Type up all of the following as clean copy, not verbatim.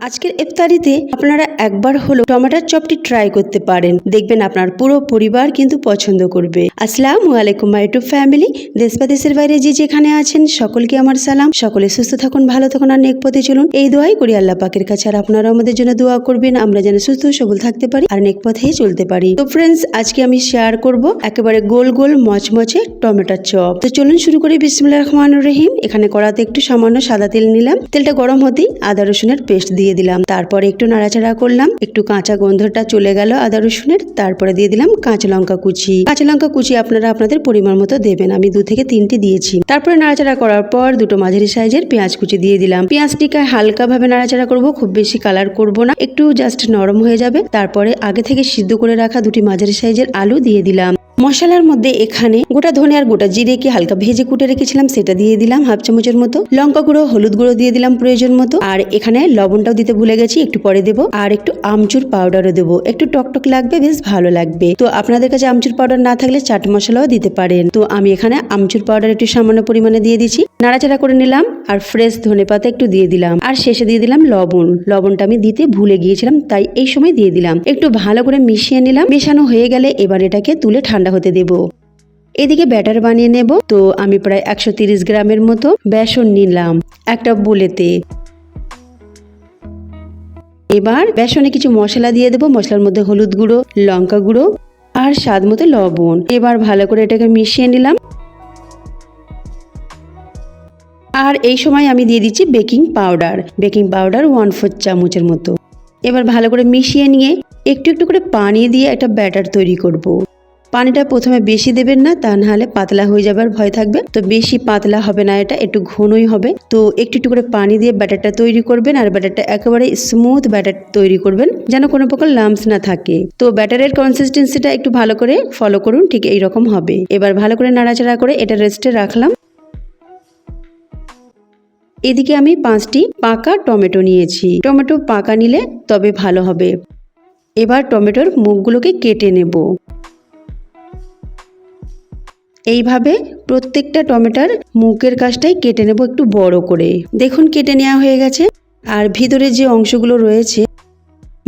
আজকের ইফতারিতে আপনারা একবার হলো টমেটোর চপটি ট্রাই করতে পারেন, দেখবেন আপনার পুরো পরিবার কিন্তু পছন্দ করবে। আসসালামু আলাইকুম মাই ইউটিউব ফ্যামিলি, দেশ বা দেশের বাইরে যে যেখানে আছেন সকলকে আমার সালাম। সকলে সুস্থ থাকুন, ভালো থাকুন আর নেক পথে চলুন, এই দোয়াই করি আল্লাহ পাকের কাছে। আর আপনারা আমাদের জন্য দোয়া করবেন, আমরা যেন সুস্থ সবল থাকতে পারি আর নেক পথেই চলতে পারি। তো ফ্রেন্ডস, আজকে আমি শেয়ার করব একেবারে গোল গোল মচমচে টমেটোর চপ। তো চলুন শুরু করি। বিসমিল্লাহির রহমানির রহিম। এখানে কড়াতে একটু সামান্য সাদা তেল নিলাম। তেলটা গরম হতেই আদা রসুনের পেস্ট দিয়ে দিলাম। তারপরে একটু নাড়াচাড়া করলাম, একটু কাঁচা গন্ধটা চলে গেল আদা রসুনের। তারপরে দিয়ে দিলাম কাঁচা লঙ্কা কুচি। কাঁচা লঙ্কা কুচি আপনারা আপনাদের পরিমাণ মতো দেবেন, আমি 2 থেকে 3টি দিয়েছি। তারপরে নাড়াচাড়া করার পর দুটো মাঝারি সাইজের পেঁয়াজ কুচি দিয়ে দিলাম। পেঁয়াজটিকে হালকা ভাবে নাড়াচাড়া করব, খুব বেশি কালার করব না, একটু জাস্ট নরম হয়ে যাবে। তারপরে আগে থেকে সিদ্ধ করে রাখা 2টি মাঝারি সাইজের আলু দিয়ে দিলাম। মশলার মধ্যে এখানে গোটা ধনে আর গোটা জিরেকে হালকা ভেজে কুটে রেখেছিলাম, সেটা দিয়ে দিলাম হাফ চামচের মতো। লঙ্কা গুঁড়ো, হলুদ গুঁড়ো দিয়ে দিলাম প্রয়োজন মতো। আর এখানে লবণটাও দিতে ভুলে গেছি, একটু পরে দেবো। আর একটু আমচুর পাউডারও দেবো, একটু টকটক লাগবে, বেশ ভালো লাগবে। তো আপনাদের কাছে আমচুর পাউডার না থাকলে চাট মশলাও দিতে পারেন। তো আমি এখানে আমচুর পাউডার একটু সামান্য পরিমাণে দিয়ে দিচ্ছি, নাড়াচাড়া করে নিলাম। আর ফ্রেশ ধনেপাতা একটু দিয়ে দিলাম। আর শেষে দিয়ে দিলাম লবণ। লবণটা আমি দিতে ভুলে গিয়েছিলাম, তাই এই সময় দিয়ে দিলাম। একটু ভালো করে মিশিয়ে নিলাম। মেশানো হয়ে গেলে এবার এটাকে তুলে ঠান্ডা হতে দেবো। এদিকে ব্যাটার বানিয়ে নেব। তো আমি প্রায় 130 গ্রামের মতো বেসন নিলাম একটা বোলেতে। এবার বেসনে কিছু মশলা দিয়ে দেবো। মশলার মধ্যে হলুদ গুঁড়ো, লঙ্কা গুঁড়ো আর স্বাদ মতো লবণ। এবার ভালো করে এটাকে মিশিয়ে নিলাম। আর এই সময় আমি দিয়ে দিচ্ছি বেকিং পাউডার। বেকিং পাউডার 1/4 চামচের মতো। এবার ভালো করে মিশিয়ে নিয়ে একটু একটু করে পানি দিয়ে একটা ব্যাটার তৈরি করব। পানিটা প্রথমে বেশি দেবেন না, তা নাহলে পাতলা হয়ে যাবার ভয় থাকবে। তো বেশি পাতলা হবে না, এটা একটু ঘনই হবে। তো একটু একটু করে পানি দিয়ে ব্যাটারটা তৈরি করবেন। আর ব্যাটারটা একেবারে স্মুথ ব্যাটার তৈরি করবেন, যেন কোনো প্রকার লাম্পস না থাকে। তো ব্যাটারের কনসিস্টেন্সিটা একটু ভালো করে ফলো করুন, ঠিক এই রকম হবে। এবার ভালো করে নাড়াচাড়া করে এটা রেস্টে রাখলাম। এদিকে আমি 5টি পাকা টমেটো নিয়েছি। টমেটো পাকা নিলে তবে ভালো হবে। এবার টমেটোর মুখগুলোকে কেটে নেব। এইভাবে প্রত্যেকটা টমেটোর মুখের কাছটাই কেটে নেব একটু বড় করে। দেখুন কেটে নেওয়া হয়ে গেছে। আর ভিতরে যে অংশগুলো রয়েছে,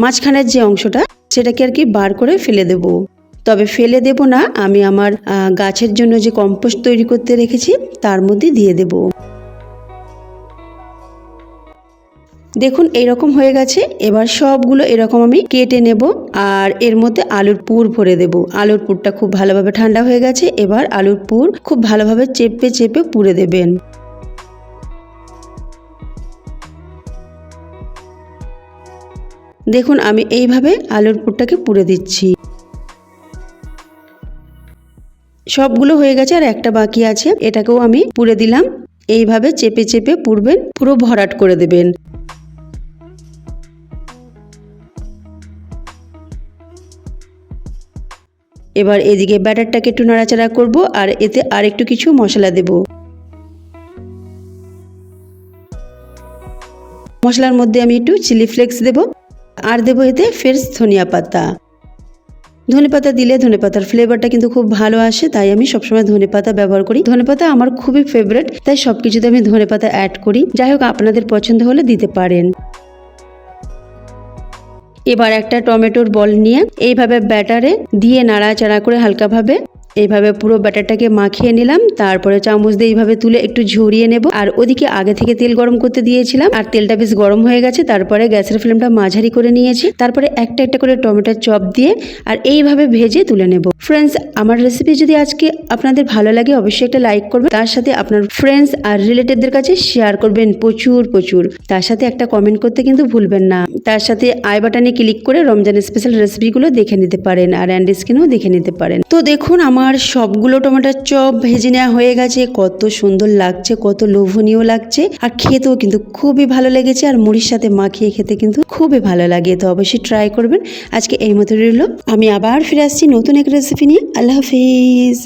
মাঝখানের যে অংশটা, সেটাকে আর কি বার করে ফেলে দেব। তবে ফেলে দেব না, আমি আমার গাছের জন্য যে কম্পোস্ট তৈরি করতে রেখেছি তার মধ্যে দিয়ে দেব। দেখুন এইরকম হয়ে গেছে। এবার সবগুলো এরকম আমি কেটে নেব। আর এর মধ্যে আলুর পুর ভরে দেব। আলুর পুরটা খুব ভালোভাবে ঠান্ডা হয়ে গেছে। এবার আলুর পুর খুব ভালোভাবে চেপে চেপে পুরে দেবেন। দেখুন আমি এইভাবে আলুর পুরটাকে পুরে দিচ্ছি। সবগুলো হয়ে গেছে, আর একটা বাকি আছে, এটাকেও আমি পুরে দিলাম। এইভাবে চেপে চেপে পুরবেন, পুরো ভরাট করে দেবেন। এবার এদিকে ব্যাটারটাকে একটু নাড়াচাড়া করব। আর এতে আর একটু কিছু মশলা দেব। মশলার মধ্যে আমি একটু চিলি ফ্লেক্স দেব। আর দেব এতে ফ্রেশ ধনিয়া পাতা। ধনেপাতা দিলে ধনেপাতার ফ্লেভারটা কিন্তু খুব ভালো আসে, তাই আমি সবসময় ধনেপাতা ব্যবহার করি। ধনেপাতা আমার খুবই ফেভারিট, তাই সবকিছুতে আমি ধনেপাতা অ্যাড করি। যাই হোক, আপনাদের পছন্দ হলে দিতে পারেন। এবার একটা টমেটোর বল নিয়ে এইভাবে ব্যাটারে দিয়ে নাড়াচাড়া করে হালকাভাবে এইভাবে পুরো ব্যাটারটাকে মাখিয়ে নিলাম। তারপরে চামচ দিয়ে এইভাবে তুলে একটু ঝরিয়ে নেব। আর ওদিকে আগে থেকে তেল গরম করতে দিয়েছিলাম, আর তেলটা বেশ গরম হয়ে গেছে। তারপরে গ্যাসের ফ্লেমটা মাঝারি করে নিয়েছি। তারপরে একটা একটা করে টমেটোর চপ দিয়ে আর এইভাবে ভেজে তুলে নেব। ফ্রেন্ডস, আমার রেসিপি যদি আজকে আপনাদের ভালো লাগে অবশ্যই একটা লাইক করবেন। তার সাথে আপনার ফ্রেন্ডস আর রিলেটিভদের কাছে শেয়ার করবেন প্রচুর প্রচুর। তার সাথে একটা কমেন্ট করতে কিন্তু ভুলবেন না। তার সাথে আই বাটনে ক্লিক করে রমজানের স্পেশাল রেসিপিগুলো দেখে নিতে পারেন, আর এন্ড স্ক্রিনেও দেখে নিতে পারেন। তো দেখুন আমার সবগুলো টমেটোর চপ ভেজে নেওয়া হয়ে গেছে। কত সুন্দর লাগছে, কত লোভনীয় লাগছে, আর খেতেও কিন্তু খুবই ভালো লেগেছে। আর মুড়ির সাথে মাখিয়ে খেতে কিন্তু খুবই ভালো লাগে। তো অবশ্যই ট্রাই করবেন। আজকে এই মতো রইল। আমি আবার ফিরে আসছি নতুন এক রেসিপি নিয়ে। আল্লাহ হাফিজ।